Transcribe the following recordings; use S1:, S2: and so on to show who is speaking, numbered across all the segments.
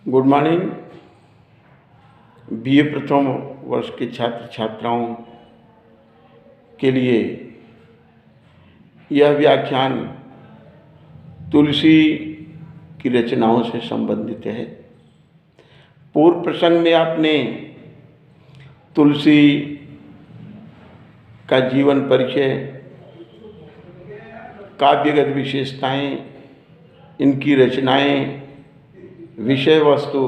S1: Good morning. BA प्रथम वर्ष के छात्र छात्राओं के लिए यह व्याख्यान तुलसी की रचनाओं से संबंधित है। पूर्व प्रसंग में आपने तुलसी का जीवन परिचय, काव्यगत विशेषताएं, इनकी रचनाएं, विषय वस्तु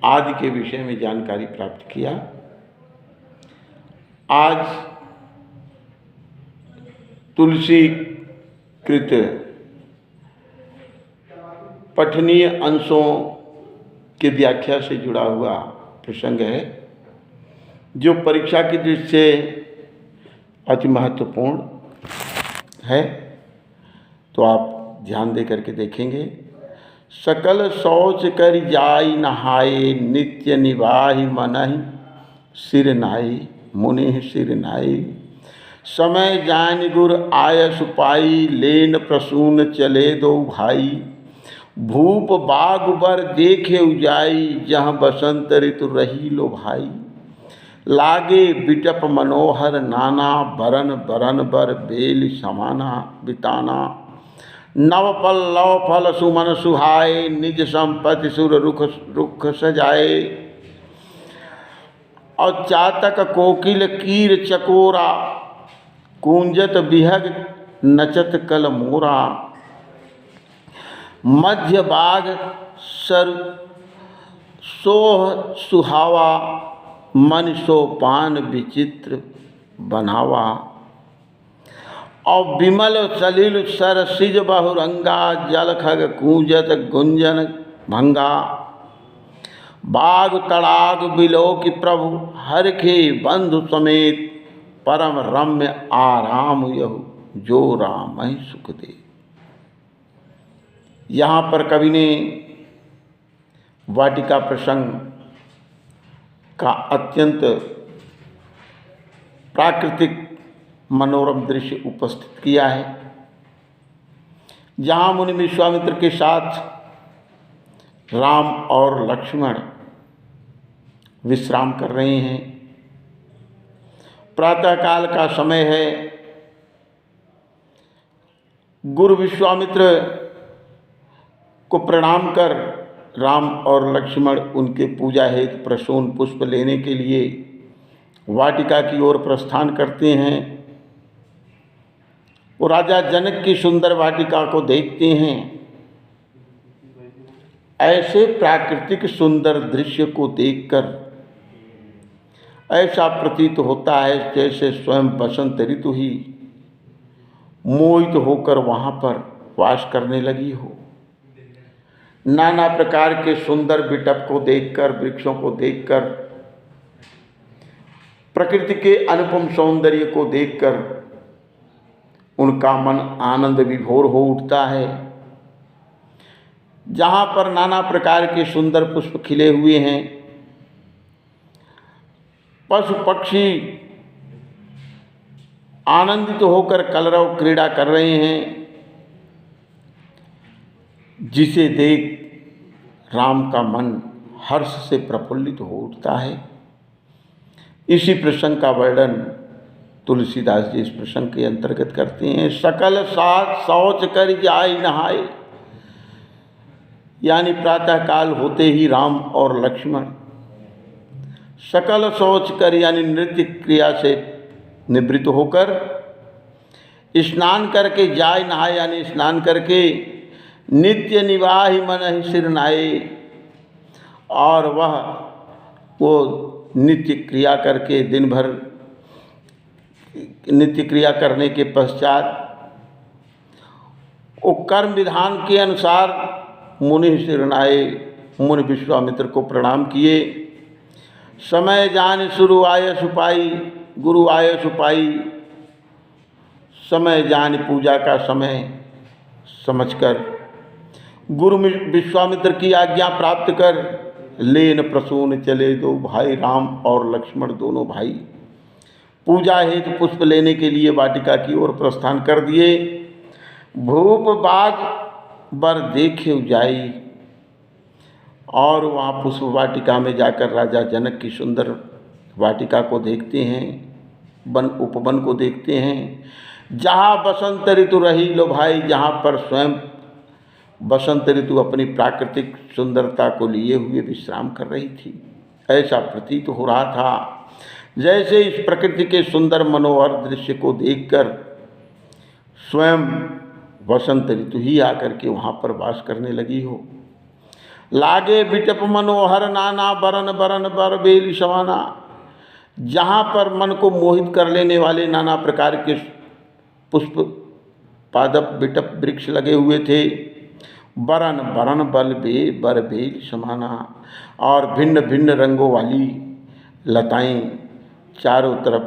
S1: आदि के विषय में जानकारी प्राप्त किया। आज तुलसी कृत पठनीय अंशों के व्याख्या से जुड़ा हुआ प्रसंग है, जो परीक्षा की दृष्टि से अति महत्वपूर्ण है। तो आप ध्यान दे करके देखेंगे। सकल शौच कर जाई नहाए, नित्य निवाहि मनहि सिर नाई, मुनि सिर नाई। समय जान गुर आयस पाई, लेन प्रसून चले दो भाई। भूप बाग बर देखे उजाई, जहाँ बसंत ऋतु रही लो भाई। लागे बिटप मनोहर नाना, बरन बरन बर बेल समाना बिताना। नव पल्लव फल सुमन सुहाए, निज संपत्ति सुर रुख रुख सजाए। और चातक कोकिल कीर चकोरा, कूंजत बिहग नचत कल मोरा। मध्य बाग सर सोह सुहावा, मन सो पान विचित्र बनावा। और विमल सलिल सरसिज बहुरंगा, जल खग कूंजत गुंजन भंगा। बाग तड़ाग बिलो की प्रभु, हर के बंधु समेत। परम रम्य आराम यहु, जो राम ही सुख दे। यहाँ पर कवि ने वाटिका प्रसंग का अत्यंत प्राकृतिक मनोरम दृश्य उपस्थित किया है, जहाँ मुनि विश्वामित्र के साथ राम और लक्ष्मण विश्राम कर रहे हैं। प्रातःकाल का समय है। गुरु विश्वामित्र को प्रणाम कर राम और लक्ष्मण उनके पूजा हेतु प्रसून पुष्प लेने के लिए वाटिका की ओर प्रस्थान करते हैं। वो राजा जनक की सुंदर वाटिका को देखते हैं। ऐसे प्राकृतिक सुंदर दृश्य को देखकर ऐसा प्रतीत होता है जैसे स्वयं बसंत ऋतु ही मोहित होकर वहाँ पर वास करने लगी हो। नाना प्रकार के सुंदर बिटप को देखकर, वृक्षों को देखकर, प्रकृति के अनुपम सौंदर्य को देखकर उनका मन आनंद विभोर हो उठता है। जहाँ पर नाना प्रकार के सुंदर पुष्प खिले हुए हैं, पशु पक्षी आनंदित होकर कलरव क्रीड़ा कर रहे हैं, जिसे देख राम का मन हर्ष से प्रफुल्लित हो उठता है। इसी प्रसंग का वर्णन तुलसीदास जी इस प्रसंग के अंतर्गत करते हैं। सकल सात शौच कर जाई नहाए, यानी प्रातःकाल होते ही राम और लक्ष्मण सकल शौच कर यानी नृत्य क्रिया से निवृत्त होकर स्नान करके जाय नहाए, यानी स्नान करके नित्य निवाहि मन ही सिर नाए। और वो नित्य क्रिया करके दिन भर नित्य क्रिया करने के पश्चात वो कर्म विधान के अनुसार मुनि सिर नाए, मुनि विश्वामित्र को प्रणाम किए। समय जान शुरू आय सुपाई, गुरु आय सुपाई। समय जान पूजा का समय समझकर गुरु विश्वामित्र की आज्ञा प्राप्त कर लेन प्रसून चले दो भाई। राम और लक्ष्मण दोनों भाई पूजा हेतु पुष्प लेने के लिए वाटिका की ओर प्रस्थान कर दिए। भूप बाग बर देखे जाई, और वहाँ पुष्प वाटिका में जाकर राजा जनक की सुंदर वाटिका को देखते हैं, वन उपवन को देखते हैं, जहाँ बसंत ऋतु रही लो भाई, जहाँ पर स्वयं बसंत ऋतु अपनी प्राकृतिक सुंदरता को लिए हुए विश्राम कर रही थी। ऐसा प्रतीत हो रहा था जैसे इस प्रकृति के सुंदर मनोहर दृश्य को देखकर स्वयं बसंत ऋतु ही आकर के वहाँ पर वास करने लगी हो। लागे बिटप मनोहर नाना बरन बरन बर बेली समाना, जहाँ पर मन को मोहित कर लेने वाले नाना प्रकार के पुष्प पादप बिटप वृक्ष लगे हुए थे। बरन बरन बर बेल समाना, और भिन्न भिन्न रंगों वाली लताएं चारों तरफ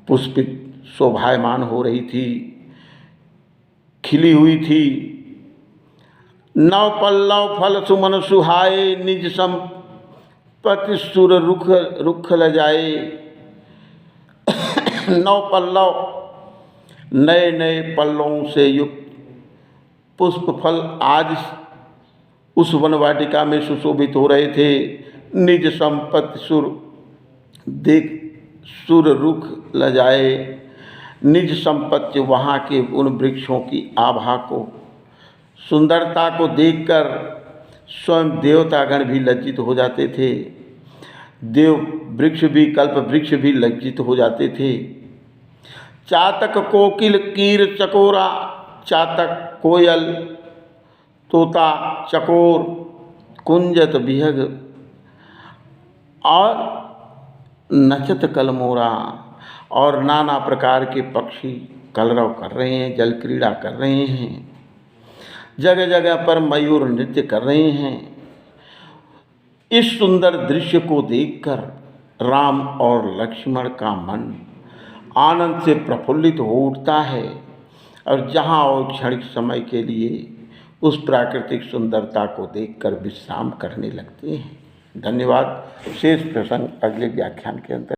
S1: पुष्पित शोभायमान हो रही थी, खिली हुई थी। नव पल्लव फल सुमन सुहाए, निज संपत्ति सुर रुख लजाए। नव पल्लव नए नए पल्लवों से युक्त पुष्प फल आज उस वनवाटिका में सुशोभित हो रहे थे। निज संपत्ति सुर रुख लजाए। निज संपत्ति वहाँ के उन वृक्षों की आभा को, सुंदरता को देखकर स्वयं देवतागण भी लज्जित हो जाते थे। देव वृक्ष भी, कल्प वृक्ष भी लज्जित हो जाते थे। चातक कोकिल कीर चकोरा, चातक कोयल तोता चकोर कुंजत बिहग और नचत कलमोरा, और नाना प्रकार के पक्षी कलरव कर रहे हैं, जल क्रीड़ा कर रहे हैं। जगह जगह पर मयूर नृत्य कर रहे हैं। इस सुंदर दृश्य को देखकर राम और लक्ष्मण का मन आनंद से प्रफुल्लित हो उठता है, और जहाँ और क्षणिक समय के लिए उस प्राकृतिक सुंदरता को देखकर विश्राम करने लगते हैं। धन्यवाद। शेष प्रसंग अगले व्याख्यान के अंदर।